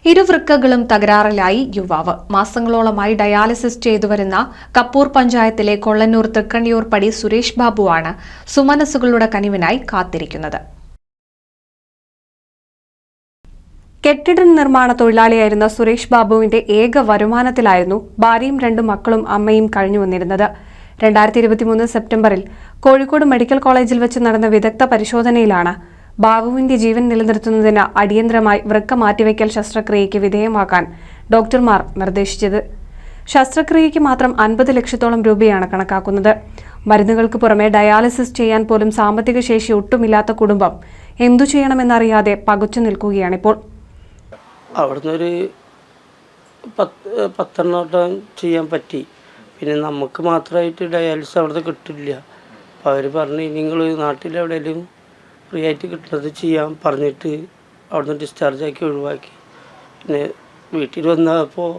ഇരുവൃക്കകളും തകരാറിലായി യുവാവ്. മാസങ്ങളോളമായി ഡയാലിസിസ് ചെയ്തുവരുന്ന കപ്പൂർ പഞ്ചായത്തിലെ കൊള്ളന്നൂർ തൃക്കണ്ണിയൂർ പടി സുരേഷ് ബാബുവാണ് സുമനസ്സുകളുടെ കനിവിനായി കാത്തിരിക്കുന്നത്. കെട്ടിട നിർമ്മാണ തൊഴിലാളിയായിരുന്ന സുരേഷ് ബാബുവിന്റെ ഏക വരുമാനത്തിലായിരുന്നു ഭാര്യയും 2 മക്കളും അമ്മയും കഴിഞ്ഞു വന്നിരുന്നത്. 2023 സെപ്റ്റംബറിൽ കോഴിക്കോട് മെഡിക്കൽ കോളേജിൽ വെച്ച് നടന്ന വിദഗ്ധ പരിശോധനയിലാണ് ബാബുവിന്റെ ജീവൻ നിലനിർത്തുന്നതിന് അടിയന്തരമായി വൃക്ക മാറ്റിവെക്കൽ ശസ്ത്രക്രിയയ്ക്ക് വിധേയമാക്കാൻ ഡോക്ടർമാർ നിർദ്ദേശിച്ചത്. ശസ്ത്രക്രിയയ്ക്ക് മാത്രം 50 ലക്ഷത്തോളം രൂപയാണ് കണക്കാക്കുന്നത്. മരുന്നുകൾക്ക് പുറമെ ഡയാലിസിസ് ചെയ്യാൻ പോലും സാമ്പത്തിക ശേഷി ഒട്ടുമില്ലാത്ത കുടുംബം എന്തു ചെയ്യണമെന്നറിയാതെ പകച്ചു നിൽക്കുകയാണിപ്പോൾ. അവിടുന്ന് ഒരു 10 ചെയ്യാൻ പറ്റി. പിന്നെ നമുക്ക് മാത്രമായിട്ട് ഡയാലിസിസ് അവിടുത്തെ കിട്ടില്ല. അപ്പോൾ അവർ പറഞ്ഞു, നിങ്ങൾ നാട്ടിലെവിടെയെങ്കിലും ഫ്രീ ആയിട്ട് കിട്ടുന്നത് ചെയ്യാൻ പറഞ്ഞിട്ട് അവിടുന്ന് ഡിസ്ചാർജ് ആക്കി ഒഴിവാക്കി. പിന്നെ വീട്ടിൽ വന്നപ്പോൾ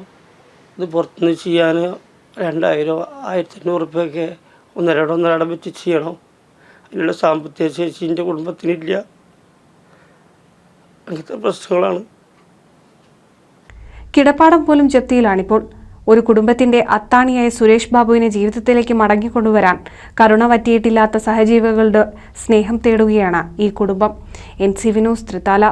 ഇത് പുറത്തുനിന്ന് ചെയ്യാൻ 2000 1500 റുപ്യൊക്കെ ഒന്നര വെച്ച് ചെയ്യണം. അതിനുള്ള സാമ്പത്തിക ശേഷി എൻ്റെ കുടുംബത്തിനില്ല. അങ്ങനത്തെ പ്രശ്നങ്ങളാണ്. കിടപ്പാടം പോലും ജപ്തിയിലാണിപ്പോൾ. ഒരു കുടുംബത്തിന്റെ അത്താണിയായ സുരേഷ് ബാബുവിനെ ജീവിതത്തിലേക്ക് മടങ്ങിക്കൊണ്ടുവരാൻ കരുണ പറ്റിയിട്ടില്ലാത്ത സഹജീവികളുടെ സ്നേഹം തേടുകയാണ് ഈ കുടുംബം. NCV news, Thrithala.